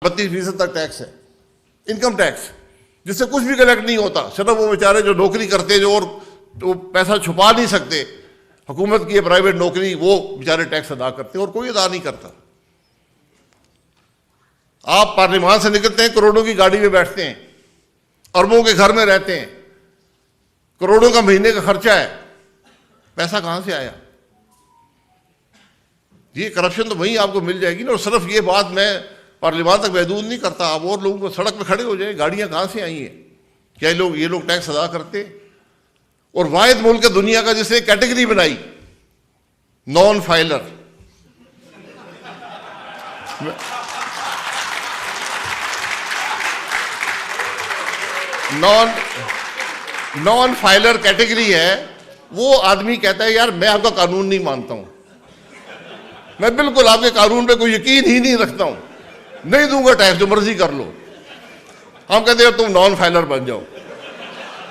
32% تک ٹیکس ہے، income tax, جس سے کچھ بھی کلیکٹ نہیں ہوتا، صرف وہ بیچارے جو نوکری کرتے جو اور تو پیسہ چھپا نہیں سکتے، حکومت کی پرائیویٹ نوکری، وہ بیچارے ٹیکس ادا کرتے ہیں اور کوئی ادا نہیں کرتا۔ آپ پارلیمان سے نکلتے ہیں، کروڑوں کی گاڑی میں بیٹھتے ہیں، اربوں کے گھر میں رہتے ہیں، کروڑوں کا مہینے کا خرچہ ہے، پیسہ کہاں سے آیا؟ یہ کرپشن تو وہیں آپ کو مل جائے گی نا۔ اور صرف یہ بات میں پارلیمان تک محدود نہیں کرتا، آپ اور لوگوں کو سڑک پہ کھڑے ہو جائیں، گاڑیاں کہاں سے آئی ہیں؟ کیا یہ لوگ ٹیکس ادا کرتے؟ اور واحد ملک ہے دنیا کا جس نے کیٹیگری بنائی non filer. Non filer category ہے، وہ آدمی کہتا ہے یار میں آپ کا قانون نہیں مانتا ہوں، میں بالکل آپ کے قانون پہ کوئی یقین ہی نہیں رکھتا ہوں، نہیں دوں گا ٹیکس، جو مرضی کر لو۔ ہم کہتے ہیں تم نان فائلر بن جاؤ،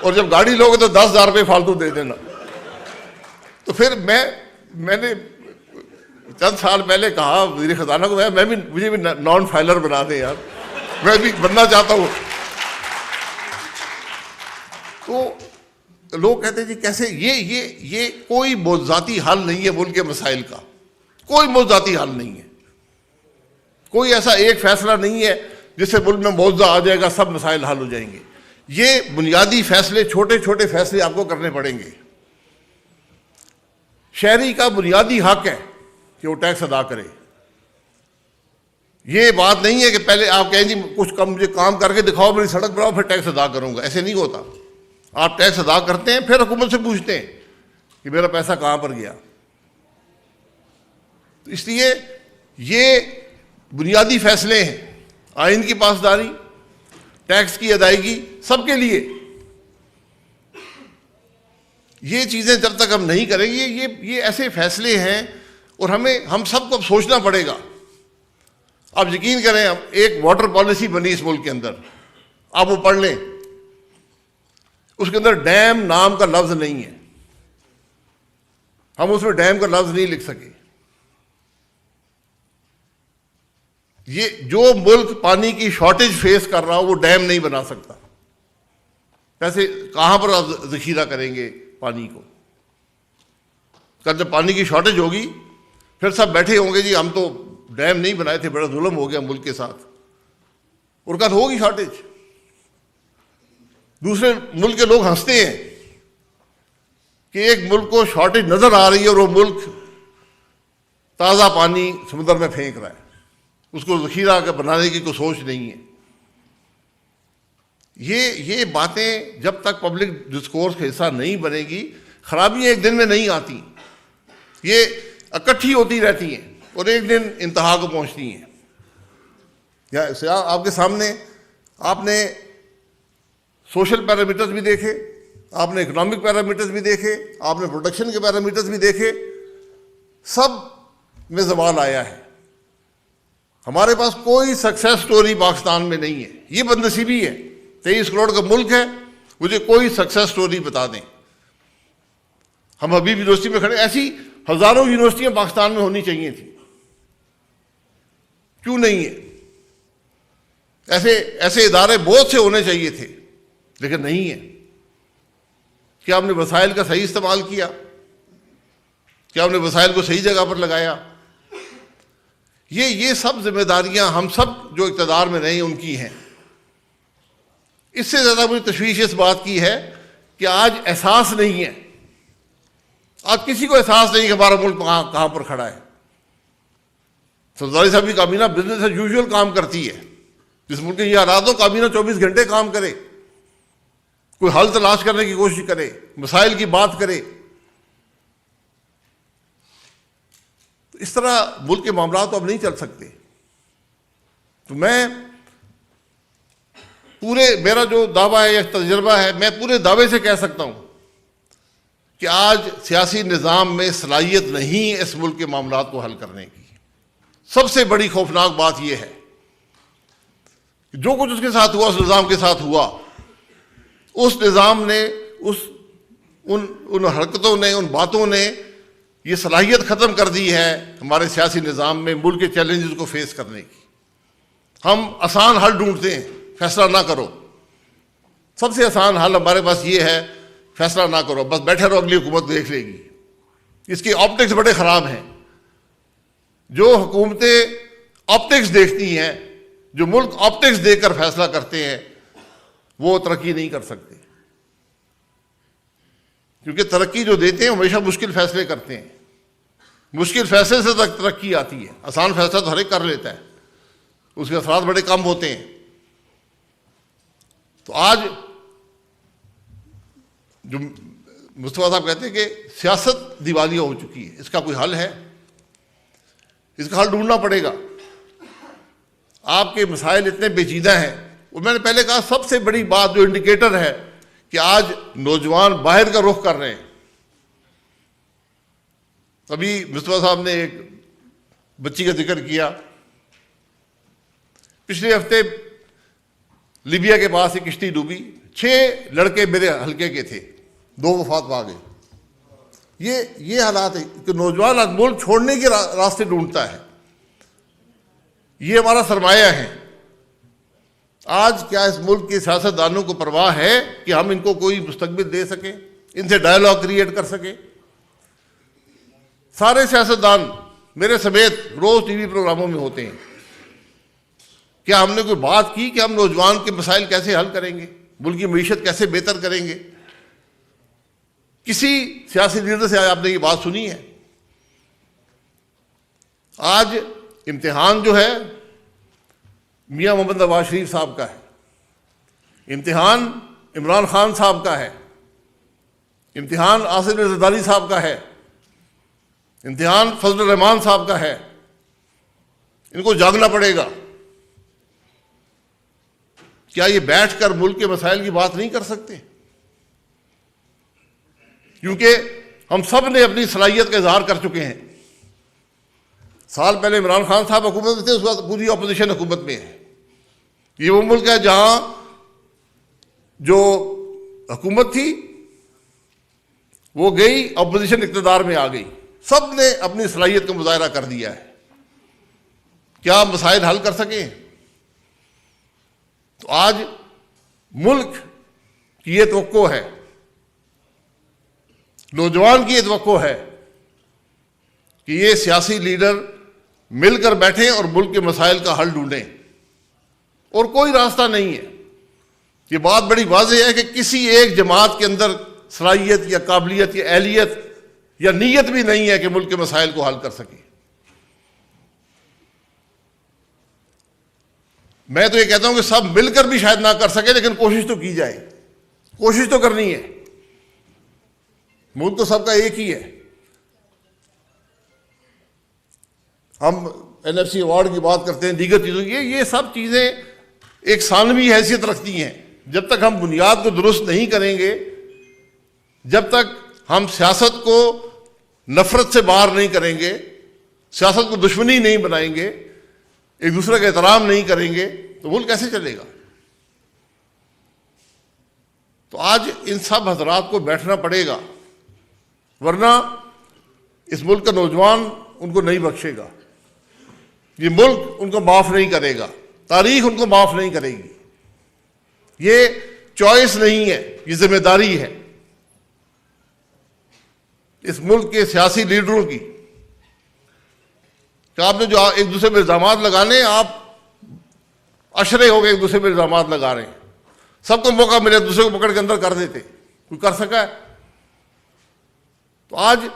اور جب گاڑی لوگے تو 10,000 روپے فالتو دے دینا۔ تو پھر میں نے چند سال پہلے کہا وزیر خزانہ کو، مجھے بھی نان فائلر بنا دیں یار، میں بھی بننا چاہتا ہوں۔ تو لوگ کہتے ہیں جی کیسے، یہ کوئی موضوعاتی حل نہیں ہے ملک کے مسائل کا، کوئی موضوعاتی حل نہیں ہے، کوئی ایسا ایک فیصلہ نہیں ہے جس سے ملک میں موضوع آ جائے گا سب مسائل حل ہو جائیں گے۔ یہ بنیادی فیصلے، چھوٹے چھوٹے فیصلے آپ کو کرنے پڑیں گے۔ شہری کا بنیادی حق ہے کہ وہ ٹیکس ادا کرے۔ یہ بات نہیں ہے کہ پہلے آپ کہیں جی کچھ مجھے کام کر کے دکھاؤ، میری سڑک بناؤ، پھر ٹیکس ادا کروں گا، ایسے نہیں ہوتا۔ آپ ٹیکس ادا کرتے ہیں، پھر حکومت سے پوچھتے ہیں کہ میرا پیسہ کہاں پر گیا۔ تو اس لیے یہ بنیادی فیصلے ہیں، آئین کی پاسداری، ٹیکس کی ادائیگی، سب کے لیے۔ یہ چیزیں جب تک ہم نہیں کریں گے، یہ ایسے فیصلے ہیں، اور ہم سب کو اب سوچنا پڑے گا۔ آپ یقین کریں، ایک واٹر پالیسی بنی اس ملک کے اندر، آپ وہ پڑھ لیں، اس کے اندر ڈیم نام کا لفظ نہیں ہے، ہم اس میں ڈیم کا لفظ نہیں لکھ سکے۔ یہ جو ملک پانی کی شارٹیج فیس کر رہا ہو وہ ڈیم نہیں بنا سکتا۔ پیسے کہاں پر آپ ذخیرہ کریں گے پانی کو؟ جب پانی کی شارٹیج ہوگی پھر سب بیٹھے ہوں گے جی ہم تو ڈیم نہیں بنائے تھے، بڑا ظلم ہو گیا ملک کے ساتھ، اور کل ہوگی شارٹیج۔ دوسرے ملک کے لوگ ہنستے ہیں کہ ایک ملک کو شارٹیج نظر آ رہی ہے اور وہ ملک تازہ پانی سمندر میں پھینک رہا ہے، اس کو ذخیرہ بنانے کی کوئی سوچ نہیں ہے۔ یہ باتیں جب تک پبلک ڈسکورس کا حصہ نہیں بنے گی، خرابیاں ایک دن میں نہیں آتی، یہ اکٹھی ہوتی رہتی ہیں اور ایک دن انتہا کو پہنچتی ہیں۔ یا آپ کے سامنے آپ نے سوشل پیرامیٹرز بھی دیکھے، آپ نے اکنامک پیرامیٹرز بھی دیکھے، آپ نے پروڈکشن کے پیرامیٹرز بھی دیکھے، سب میں زوال آیا ہے۔ ہمارے پاس کوئی سکسیس سٹوری پاکستان میں نہیں ہے، یہ بد نصیبی ہے۔ 23 کروڑ کا ملک ہے، مجھے کوئی سکسیس سٹوری بتا دیں۔ ہم حبیب یونیورسٹی میں کھڑے، ایسی ہزاروں یونیورسٹیاں پاکستان میں ہونی چاہیے تھیں، کیوں نہیں ہے؟ ایسے ادارے بہت سے ہونے چاہیے تھے، لیکن نہیں ہے۔ کیا ہم نے وسائل کا صحیح استعمال کیا؟ کیا ہم نے وسائل کو صحیح جگہ پر لگایا؟ یہ سب ذمہ داریاں ہم سب جو اقتدار میں نہیں ان کی ہیں۔ اس سے زیادہ مجھے تشویش اس بات کی ہے کہ آج احساس نہیں ہے، آج کسی کو احساس نہیں کہ ہمارا ملک کہاں پر کھڑا ہے۔ سرداری صاحب کی کابینہ بزنس ایز یوزول کام کرتی ہے، جس ملک کے یہ حالات ہو کابینہ 24 گھنٹے کام کرے، کوئی حل تلاش کرنے کی کوشش کرے، مسائل کی بات کرے۔ اس طرح ملک کے معاملات تو اب نہیں چل سکتے۔ تو میرا جو دعویٰ ہے یا تجربہ ہے، میں پورے دعوے سے کہہ سکتا ہوں کہ آج سیاسی نظام میں صلاحیت نہیں ہے اس ملک کے معاملات کو حل کرنے کی۔ سب سے بڑی خوفناک بات یہ ہے کہ جو کچھ اس کے ساتھ ہوا، اس نظام کے ساتھ ہوا، اس نظام نے ان حرکتوں نے، ان باتوں نے یہ صلاحیت ختم کر دی ہے ہمارے سیاسی نظام میں ملک کے چیلنجز کو فیس کرنے کی۔ ہم آسان حل ڈھونڈتے ہیں، فیصلہ نہ کرو. سب سے آسان حل ہمارے پاس یہ ہے، فیصلہ نہ کرو، بس بیٹھے رہو، اگلی حکومت دیکھ لے گی. اس کی آپٹکس بڑے خراب ہیں. جو حکومتیں آپٹکس دیکھتی ہیں، جو ملک آپٹکس دیکھ کر فیصلہ کرتے ہیں، وہ ترقی نہیں کر سکتے. کیونکہ ترقی جو دیتے ہیں ہمیشہ مشکل فیصلے کرتے ہیں. مشکل فیصلے سے ترقی آتی ہے. آسان فیصلہ تو ہر ایک کر لیتا ہے، اس کے اثرات بڑے کم ہوتے ہیں. تو آج جو مصطفیٰ صاحب کہتے ہیں کہ سیاست دیوالیہ ہو چکی ہے، اس کا کوئی حل ہے؟ اس کا حل ڈھونڈنا پڑے گا. آپ کے مسائل اتنے پیچیدہ ہیں. اور میں نے پہلے کہا سب سے بڑی بات جو انڈیکیٹر ہے کہ آج نوجوان باہر کا رخ کر رہے ہیں. ابھی مصطفیٰ صاحب نے ایک بچی کا ذکر کیا. پچھلے ہفتے لیبیا کے پاس ایک کشتی ڈوبی، 6 لڑکے میرے حلقے کے تھے، 2 وفات پا گئے. یہ حالات ہے کہ نوجوان آج ملک چھوڑنے کے راستے ڈھونڈتا ہے. یہ ہمارا سرمایہ ہے. آج کیا اس ملک کے سیاستدانوں کو پرواہ ہے کہ ہم ان کو کوئی مستقبل دے سکیں، ان سے ڈائلاگ کریٹ کر سکیں؟ سارے سیاستدان میرے سمیت روز ٹی وی پروگراموں میں ہوتے ہیں. کیا ہم نے کوئی بات کی کہ ہم نوجوان کے مسائل کیسے حل کریں گے، ملک کی معیشت کیسے بہتر کریں گے؟ کسی سیاسی لیڈر سے آپ نے یہ بات سنی ہے؟ آج امتحان جو ہے میاں محمد نواز شریف صاحب کا ہے، امتحان عمران خان صاحب کا ہے، امتحان آصف زرداری صاحب کا ہے، امتحان فضل الرحمان صاحب کا ہے. ان کو جاگنا پڑے گا. کیا یہ بیٹھ کر ملک کے مسائل کی بات نہیں کر سکتے؟ کیونکہ ہم سب نے اپنی صلاحیت کا اظہار کر چکے ہیں. سال پہلے عمران خان صاحب حکومت میں تھے، اس وقت پوری اپوزیشن حکومت میں ہے. یہ وہ ملک ہے جہاں جو حکومت تھی وہ گئی، اپوزیشن اقتدار میں آ گئی. سب نے اپنی صلاحیت کا مظاہرہ کر دیا ہے. کیا مسائل حل کر سکیں؟ تو آج ملک کی یہ توقع ہے، نوجوان کی یہ توقع ہے کہ یہ سیاسی لیڈر مل کر بیٹھیں اور ملک کے مسائل کا حل ڈھونڈیں. اور کوئی راستہ نہیں ہے. یہ بات بڑی واضح ہے کہ کسی ایک جماعت کے اندر صلاحیت یا قابلیت یا اہلیت یا نیت بھی نہیں ہے کہ ملک کے مسائل کو حل کر سکے. میں تو یہ کہتا ہوں کہ سب مل کر بھی شاید نہ کر سکے، لیکن کوشش تو کی جائے. کوشش تو کرنی ہے. ملک تو سب کا ایک ہی ہے. ہم NFC ایوارڈ کی بات کرتے ہیں، دیگر چیزوں کی، یہ سب چیزیں ایک ثانوی حیثیت رکھتی ہیں. جب تک ہم بنیاد کو درست نہیں کریں گے، جب تک ہم سیاست کو نفرت سے باہر نہیں کریں گے، سیاست کو دشمنی نہیں بنائیں گے، ایک دوسرے کا احترام نہیں کریں گے، تو ملک کیسے چلے گا؟ تو آج ان سب حضرات کو بیٹھنا پڑے گا، ورنہ اس ملک کا نوجوان ان کو نہیں بخشے گا. یہ ملک ان کو معاف نہیں کرے گا، تاریخ ان کو معاف نہیں کرے گی. یہ چوائس نہیں ہے، یہ ذمہ داری ہے اس ملک کے سیاسی لیڈروں کی کہ آپ نے جو ایک دوسرے پہ الزامات لگانے، آپ اشرے ہو گئے ایک دوسرے پہ الزامات لگا رہے ہیں. سب کو موقع ملے دوسرے کو پکڑ کے اندر کر دیتے. کوئی کر سکا ہے؟ تو آج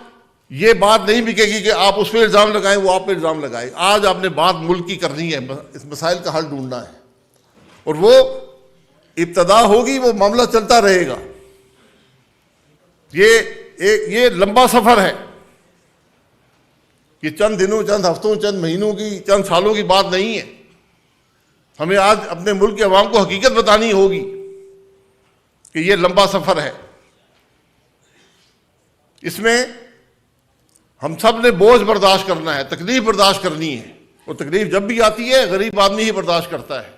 یہ بات نہیں بکے گی کہ آپ اس پہ الزام لگائیں، وہ آپ پہ الزام لگائیں. آج آپ نے بات ملک کی کرنی ہے، اس مسائل کا حل ڈھونڈنا ہے. اور وہ ابتدا ہوگی، وہ معاملہ چلتا رہے گا. یہ لمبا سفر ہے. یہ چند دنوں، چند ہفتوں، چند مہینوں کی، چند سالوں کی بات نہیں ہے. ہمیں آج اپنے ملک کے عوام کو حقیقت بتانی ہوگی کہ یہ لمبا سفر ہے. اس میں ہم سب نے بوجھ برداشت کرنا ہے، تکلیف برداشت کرنی ہے. اور تکلیف جب بھی آتی ہے غریب آدمی ہی برداشت کرتا ہے.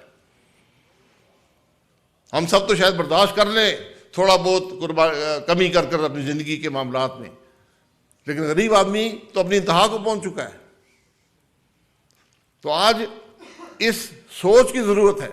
ہم سب تو شاید برداشت کر لیں تھوڑا بہت کمی کر کر اپنی زندگی کے معاملات میں، لیکن غریب آدمی تو اپنی انتہا کو پہنچ چکا ہے. تو آج اس سوچ کی ضرورت ہے.